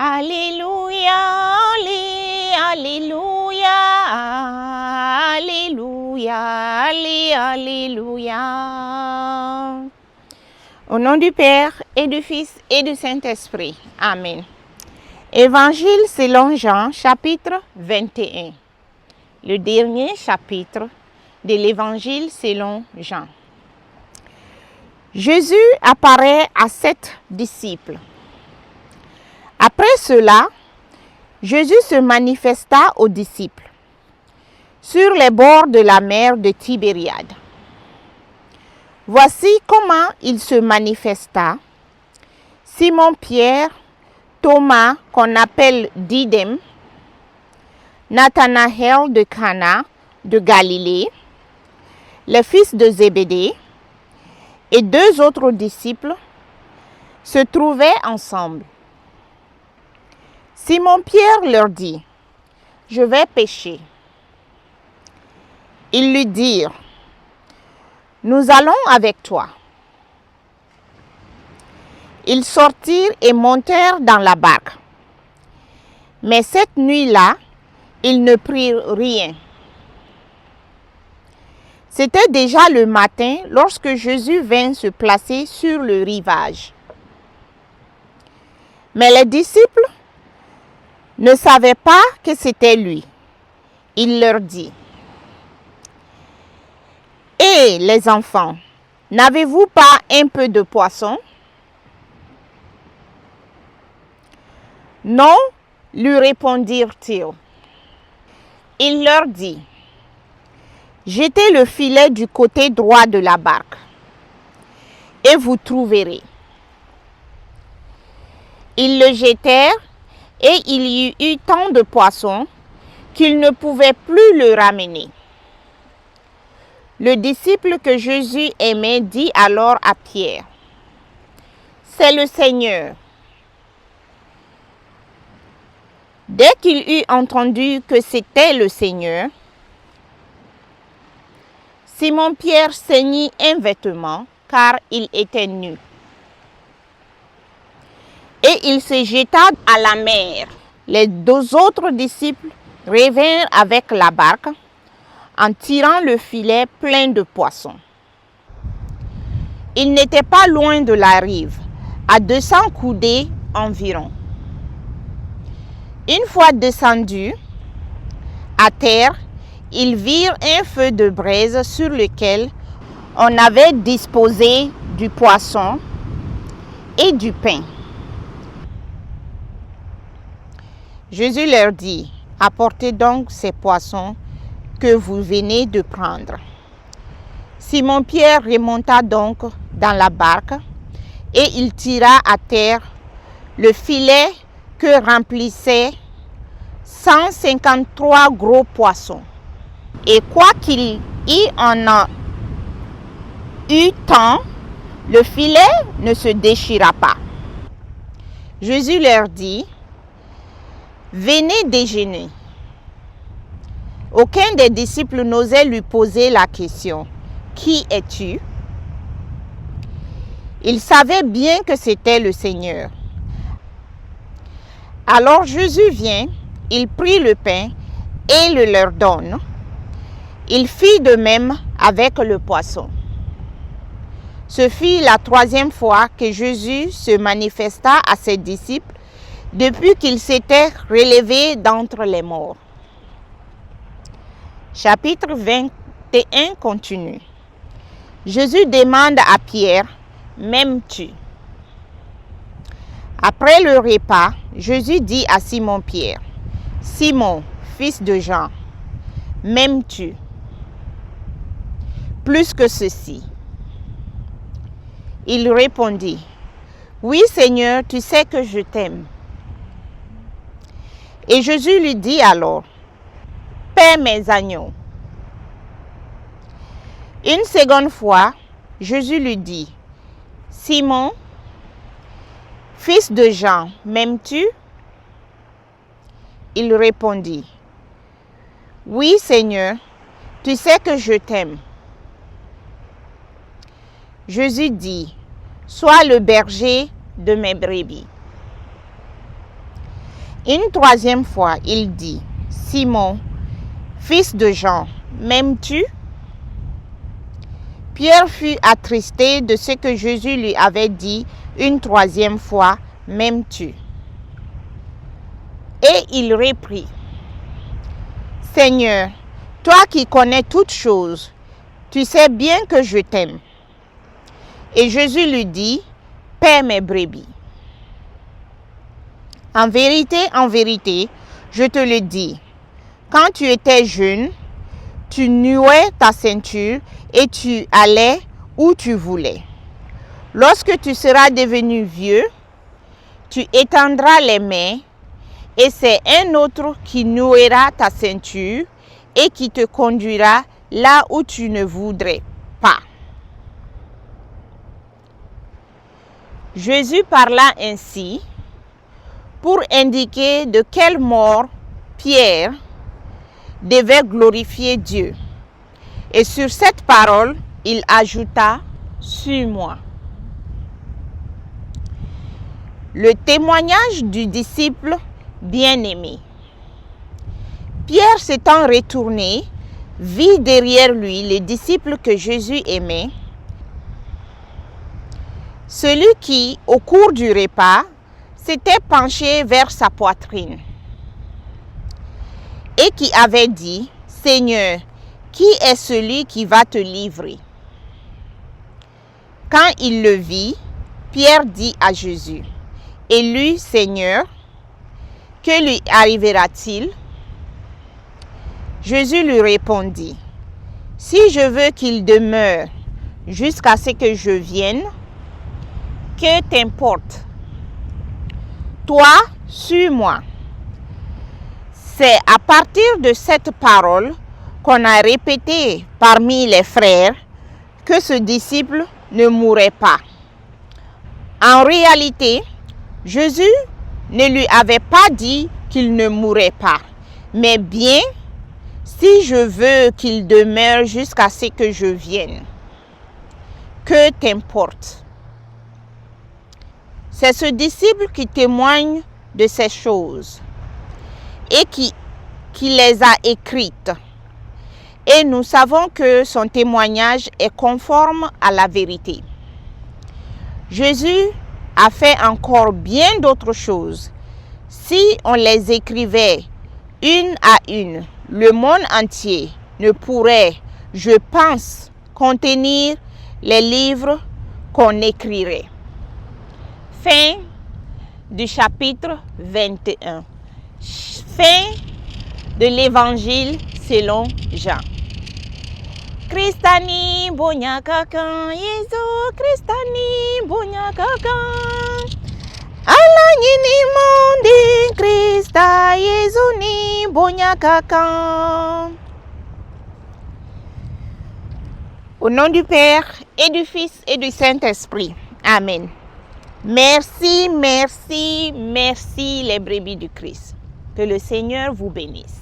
Alléluia, Alléluia, Alléluia, Alléluia. Au nom du Père et du Fils et du Saint-Esprit. Amen. Évangile selon Jean, chapitre 21. Le dernier chapitre de l'Évangile selon Jean. Jésus apparaît à 7 disciples. Après cela, Jésus se manifesta aux disciples sur les bords de la mer de Tibériade. Voici comment il se manifesta. Simon-Pierre, Thomas, qu'on appelle Didym, Nathanaël de Cana de Galilée, les fils de Zébédée et 2 autres disciples se trouvaient ensemble. Simon-Pierre leur dit, « Je vais pêcher. » Ils lui dirent, « Nous allons avec toi. » Ils sortirent et montèrent dans la barque. Mais cette nuit-là, ils ne prirent rien. C'était déjà le matin lorsque Jésus vint se placer sur le rivage. Mais les disciples ne savaient pas que c'était lui. Il leur dit, « Et les enfants, n'avez-vous pas un peu de poisson? » Non, lui répondirent-ils. Il leur dit, « Jetez le filet du côté droit de la barque, et vous trouverez. » Ils le jetèrent, et il y eut tant de poissons qu'ils ne pouvaient plus le ramener. Le disciple que Jésus aimait dit alors à Pierre, « C'est le Seigneur. » Dès qu'il eut entendu que c'était le Seigneur, Simon-Pierre ceignit un vêtement, car il était nu. Et il se jeta à la mer. Les 2 autres disciples revinrent avec la barque en tirant le filet plein de poissons. Ils n'étaient pas loin de la rive, à 200 coudées environ. Une fois descendus à terre, ils virent un feu de braise sur lequel on avait disposé du poisson et du pain. Jésus leur dit, « Apportez donc ces poissons que vous venez de prendre. » Simon-Pierre remonta donc dans la barque et il tira à terre le filet que remplissaient 153 gros poissons. Et quoiqu'il y en a eu tant, le filet ne se déchira pas. Jésus leur dit, « Venez déjeuner. » Aucun des disciples n'osait lui poser la question, « Qui es-tu? » Il savait bien que c'était le Seigneur. Alors Jésus vient, il prit le pain et le leur donne. Il fit de même avec le poisson. Ce fut la 3e fois que Jésus se manifesta à ses disciples depuis qu'il s'était relevé d'entre les morts. Chapitre 21 continue. Jésus demande à Pierre, « M'aimes-tu? » Après le repas, Jésus dit à Simon-Pierre, « Simon, fils de Jean, m'aimes-tu? Plus que ceci. » Il répondit, « Oui, Seigneur, tu sais que je t'aime. » Et Jésus lui dit alors, « Paie mes agneaux. » Une seconde fois, Jésus lui dit, « Simon, fils de Jean, m'aimes-tu? » Il répondit, « Oui, Seigneur, tu sais que je t'aime. » Jésus dit, « Sois le berger de mes brebis. » Une troisième fois, il dit, « Simon, fils de Jean, m'aimes-tu » Pierre fut attristé de ce que Jésus lui avait dit une troisième fois, « M'aimes-tu » Et il reprit, « Seigneur, toi qui connais toutes choses, tu sais bien que je t'aime. » Et Jésus lui dit, « Paie mes brebis. » En vérité, je te le dis, quand tu étais jeune, tu nouais ta ceinture et tu allais où tu voulais. Lorsque tu seras devenu vieux, tu étendras les mains et c'est un autre qui nouera ta ceinture et qui te conduira là où tu ne voudrais pas. Jésus parla ainsi pour indiquer de quelle mort Pierre devait glorifier Dieu. Et sur cette parole, il ajouta, « Suis-moi ». Le témoignage du disciple bien-aimé. Pierre s'étant retourné, vit derrière lui les disciples que Jésus aimait, celui qui, au cours du repas, s'était penché vers sa poitrine et qui avait dit, « Seigneur, qui est celui qui va te livrer ?» Quand il le vit, Pierre dit à Jésus, « Et lui, Seigneur, que lui arrivera-t-il » Jésus lui répondit, « Si je veux qu'il demeure jusqu'à ce que je vienne, que t'importe? Toi, suis-moi. » C'est à partir de cette parole qu'on a répété parmi les frères que ce disciple ne mourrait pas. En réalité, Jésus ne lui avait pas dit qu'il ne mourrait pas, mais bien, si je veux qu'il demeure jusqu'à ce que je vienne, que t'importe? C'est ce disciple qui témoigne de ces choses et qui les a écrites. Et nous savons que son témoignage est conforme à la vérité. Jésus a fait encore bien d'autres choses. Si on les écrivait une à une, le monde entier ne pourrait, je pense, contenir les livres qu'on écrirait. Fin du chapitre 21. Fin de l'évangile selon Jean. Kristani bonyakakan, Yesu Kristani bonyakakan. Allah ni monde Krista Yesu ni bonyakakan. Au nom du Père et du Fils et du Saint-Esprit. Amen. Merci, merci, merci les brebis du Christ. Que le Seigneur vous bénisse.